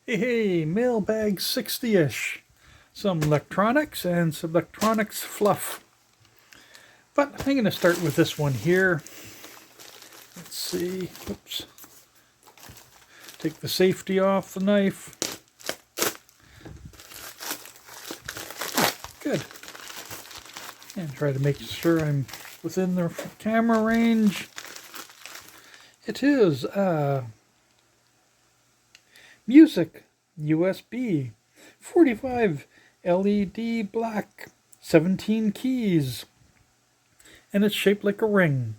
Hey, Mailbag 60-ish. Some electronics and some electronics fluff. But I'm going to start with this one here. Let's see. Oops. Take the safety off the knife. Good. And try to make sure I'm within the camera range. It is music USB 45 LED black 17 keys, and it's shaped like a ring.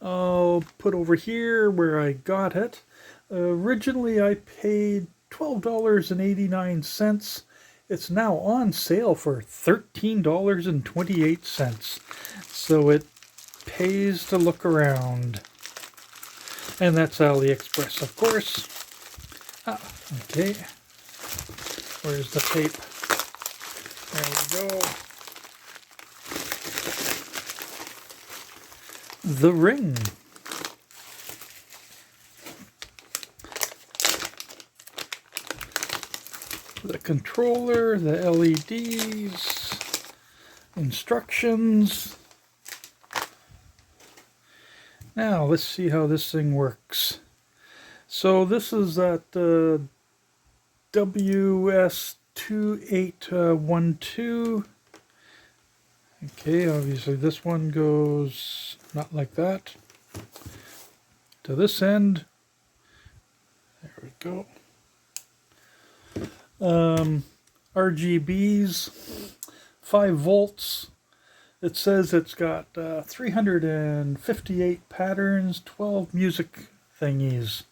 I'll put over here where I got it. Originally I paid $12.89. It's now on sale for $13.28, so it pays to look around. And that's AliExpress, of course. Okay. Where's the tape? There we go. The ring. The controller, the LEDs, instructions. Now let's see how this thing works. So this is that WS2812. Okay, obviously this one goes not like that. To this end. There we go. RGBs, 5 volts. It says it's got 358 patterns, 12 music thingies.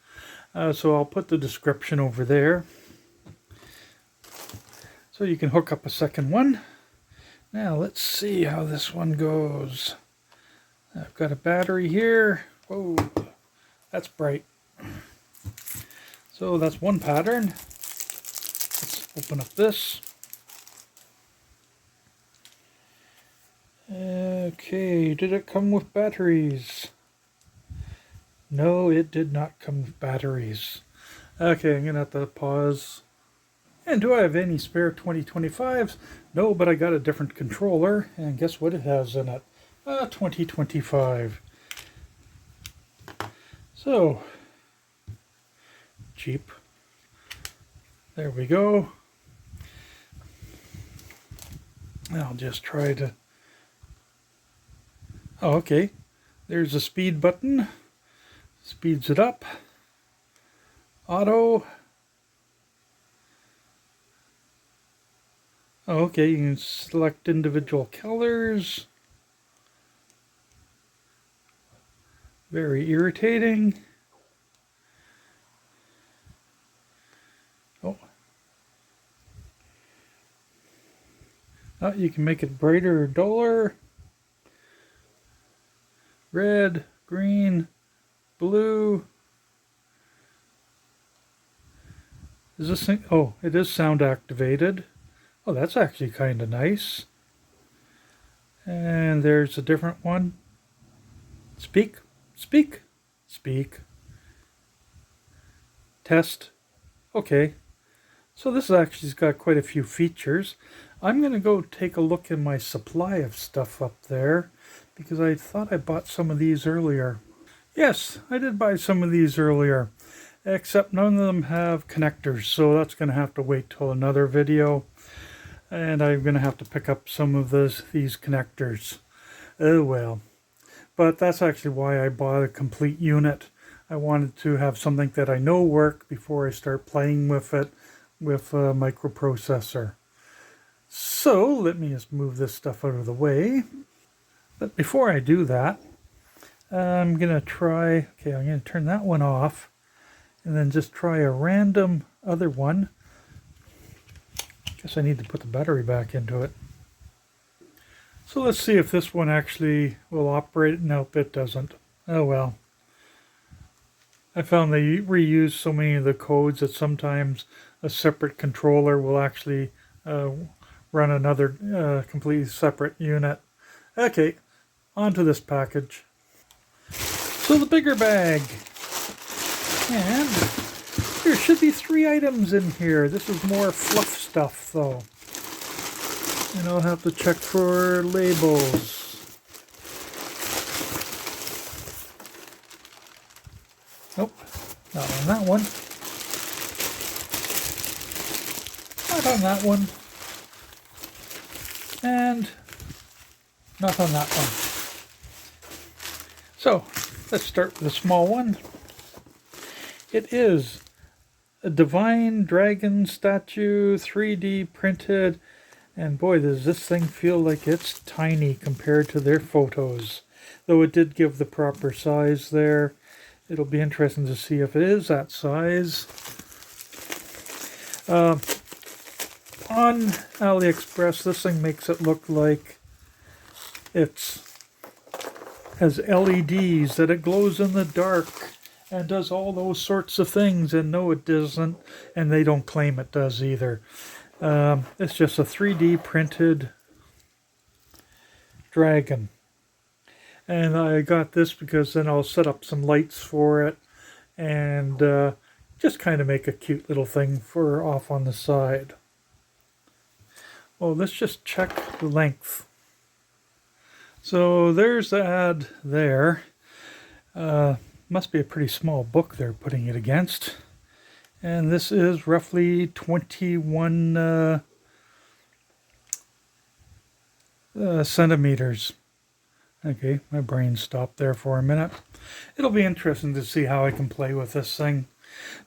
So I'll put the description over there. So you can hook up a second one. Now let's see how this one goes. I've got a battery here. Whoa, that's bright. So that's one pattern. Let's open up this. Okay, did it come with batteries? No, it did not come with batteries. Okay, I'm going to have to pause. And do I have any spare 2025s? No, but I got a different controller, and guess what it has in it? 2025. So, cheap. There we go. I'll just try to... Oh, okay. There's a speed button. Speeds it up. Auto. Oh, okay, you can select individual colors. Very irritating. Oh. Oh, you can make it brighter or duller. Red, green, blue. Is this thing? Oh, it is sound activated. Oh, that's actually kind of nice. And there's a different one. Speak, speak, speak. Test. Okay. So this actually's got quite a few features. I'm going to go take a look in my supply of stuff up there, because I thought I bought some of these earlier. Yes, I did buy some of these earlier, except none of them have connectors, so that's going to have to wait till another video. And I'm going to have to pick up some of these connectors. Oh well. But that's actually why I bought a complete unit. I wanted to have something that I know work before I start playing with it with a microprocessor. So let me just move this stuff out of the way. But before I do that, I'm going to try... Okay, I'm going to turn that one off. And then just try a random other one. Guess I need to put the battery back into it. So let's see if this one actually will operate. Nope, it doesn't. Oh well. I found they reuse so many of the codes that sometimes a separate controller will actually run another completely separate unit. Okay, on to this package. So the bigger bag. And There should be 3 items in here. This is more fluff stuff, though. And I'll have to check for labels. Nope, not on that one. Not on that one. And not on that one. So, let's start with the small one. It is a divine dragon statue, 3D printed. And boy, does this thing feel like it's tiny compared to their photos. Though it did give the proper size there. It'll be interesting to see if it is that size. On AliExpress, this thing makes it look like it's has LEDs, that it glows in the dark and does all those sorts of things. And no, it doesn't. And they don't claim it does either. It's just a 3D printed dragon. And I got this because then I'll set up some lights for it and just kind of make a cute little thing for off on the side. Well, let's just check the length. So there's the ad there. Must be a pretty small book they're putting it against. And this is roughly 21 centimeters. Okay, my brain stopped there for a minute. It'll be interesting to see how I can play with this thing.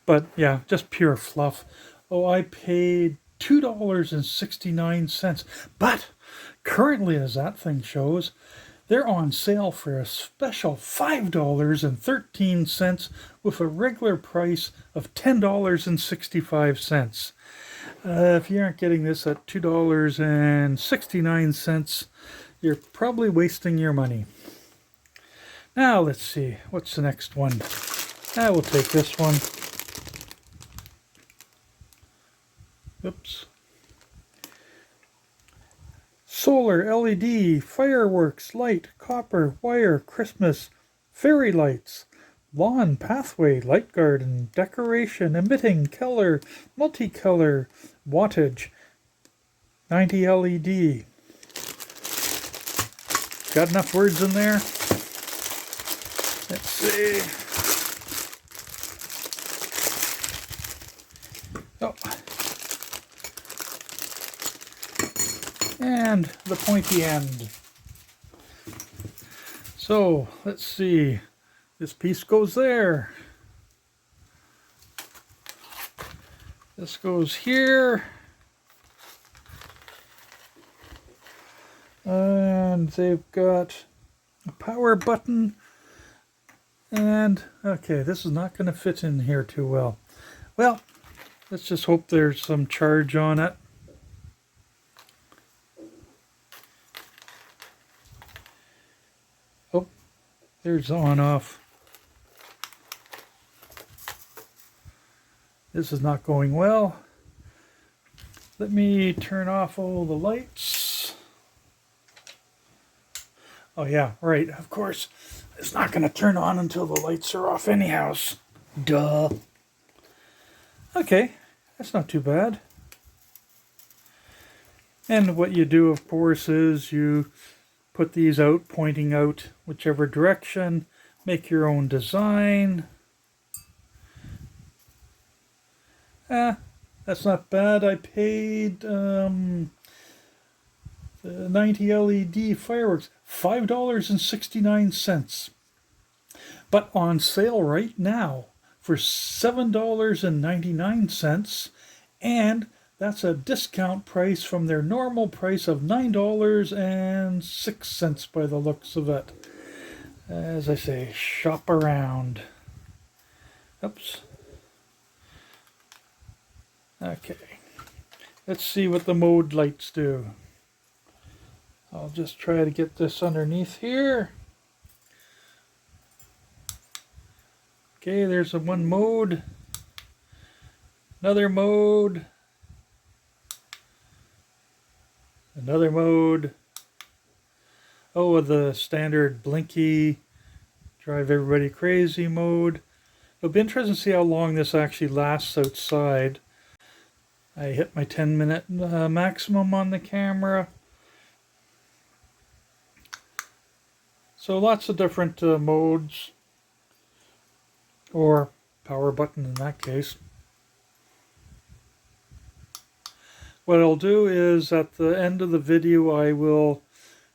But yeah, just pure fluff. Oh, I paid $2.69. But currently, as that thing shows, they're on sale for a special $5.13 with a regular price of $10.65. If you aren't getting this at $2.69, you're probably wasting your money. Now let's see, what's the next one? I will take this one. Oops. Solar LED, fireworks, light, copper, wire, Christmas, fairy lights, lawn, pathway, light garden, decoration, emitting, color, multicolor, wattage, 90 LED. Got enough words in there? Let's see. Oh. And the pointy end. So, let's see. This piece goes there. This goes here. And they've got a power button. And, okay, this is not going to fit in here too well. Well, let's just hope there's some charge on it. Oh, there's on off. This is not going well. Let me turn off all the lights. Oh yeah, right, of course. It's not going to turn on until the lights are off anyhow. Duh. Okay, that's not too bad. And what you do, of course, is you put these out, pointing out whichever direction, make your own design. That's not bad. I paid the 90 LED fireworks, $5.69. But on sale right now for $7.99, and that's a discount price from their normal price of $9.06 by the looks of it. As I say, shop around. Oops. Okay. Let's see what the mode lights do. I'll just try to get this underneath here. Okay, there's a one mode. Another mode. Another mode. Oh, the standard blinky, drive everybody crazy mode. It'll be interesting to see how long this actually lasts outside. I hit my 10-minute maximum on the camera. So lots of different modes, or power button in that case. What I'll do is at the end of the video I will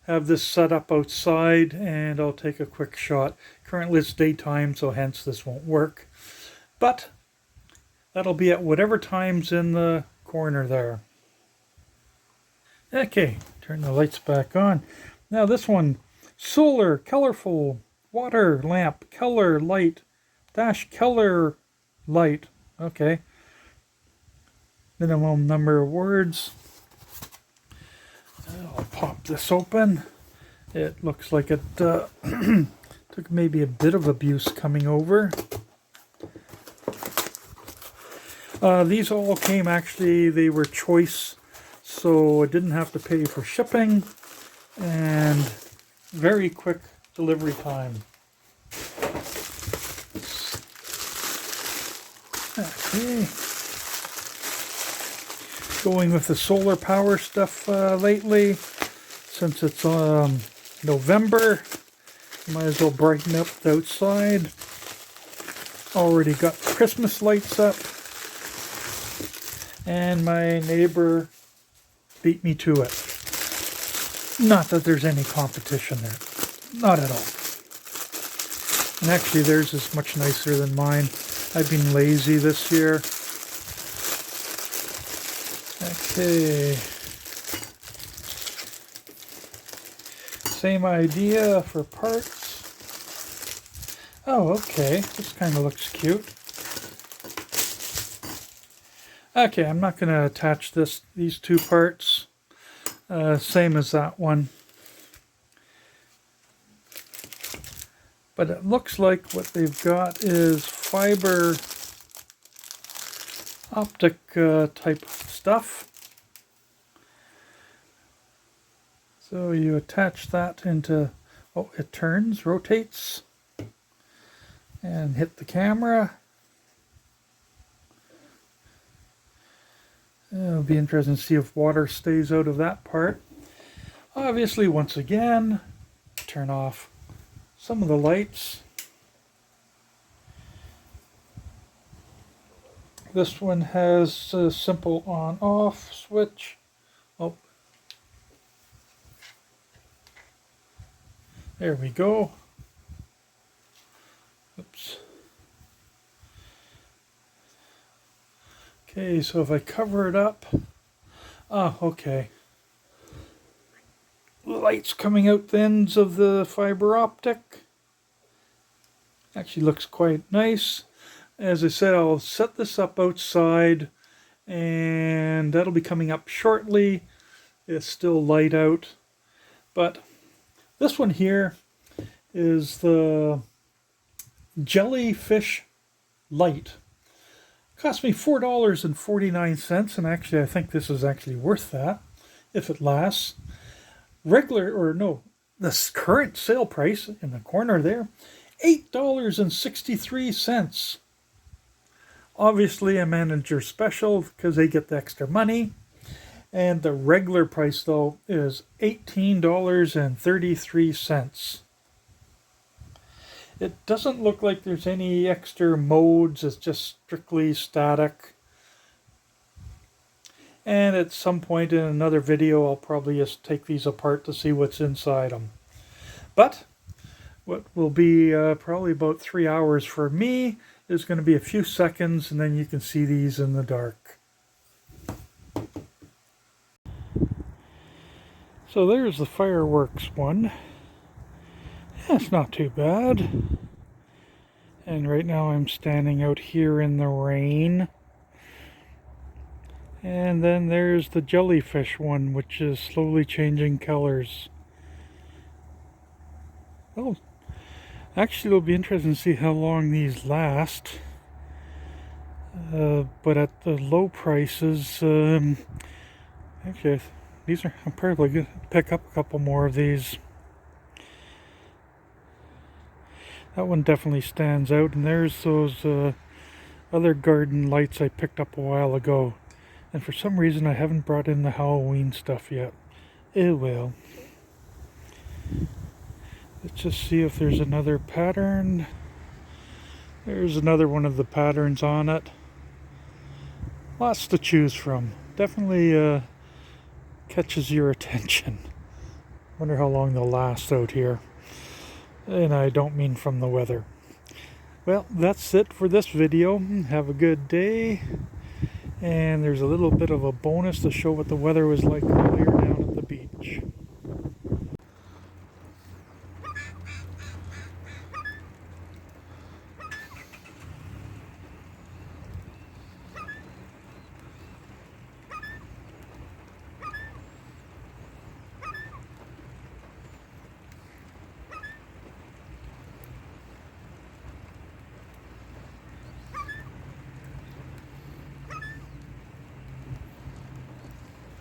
have this set up outside and I'll take a quick shot. Currently it's daytime, so hence this won't work. But that'll be at whatever time's in the corner there. Okay, turn the lights back on. Now this one, solar, colorful, water, lamp, color, light, dash, color, light. Okay. Minimum number of words. I'll pop this open. It looks like it took maybe a bit of abuse coming over. These all came, actually, they were choice, so I didn't have to pay for shipping, and very quick delivery time. Okay. Going with the solar power stuff lately, since it's November, might as well brighten up the outside. Already got Christmas lights up, and my neighbor beat me to it. Not that there's any competition there, not at all. And actually theirs is much nicer than mine. I've been lazy this year. Okay. Same idea for parts. Oh, okay. This kind of looks cute. Okay, I'm not going to attach these two parts. Same as that one. But it looks like what they've got is fiber optic type stuff. So you attach that into, oh, it turns, rotates, and hit the camera. It'll be interesting to see if water stays out of that part. Obviously, once again, turn off some of the lights. This one has a simple on-off switch. Oh, there we go. Oops. Okay, so if I cover it up, okay. Lights coming out the ends of the fiber optic. Actually looks quite nice. As I said, I'll set this up outside, and that'll be coming up shortly. It's still light out, but this one here is the jellyfish light. Cost me $4.49, and actually I think this is actually worth that if it lasts. Regular, or no, this current sale price in the corner there, $8.63. Obviously a manager special because they get the extra money. And the regular price though is $18.33. It doesn't look like there's any extra modes, it's just strictly static. And at some point in another video I'll probably just take these apart to see what's inside them. But what will be probably about 3 hours for me is going to be a few seconds, and then you can see these in the dark. So there's the fireworks one. That's not too bad. And right now I'm standing out here in the rain. And then there's the jellyfish one, which is slowly changing colors. Oh, actually it'll be interesting to see how long these last. But at the low prices, actually these are, I'm probably going to pick up a couple more of these. That one definitely stands out. And there's those other garden lights I picked up a while ago. And for some reason I haven't brought in the Halloween stuff yet. Oh well. Let's just see if there's another pattern. There's another one of the patterns on it. Lots to choose from. Definitely catches your attention. Wonder how long they'll last out here. And I don't mean from the weather. Well, that's it for this video. Have a good day. And there's a little bit of a bonus to show what the weather was like earlier.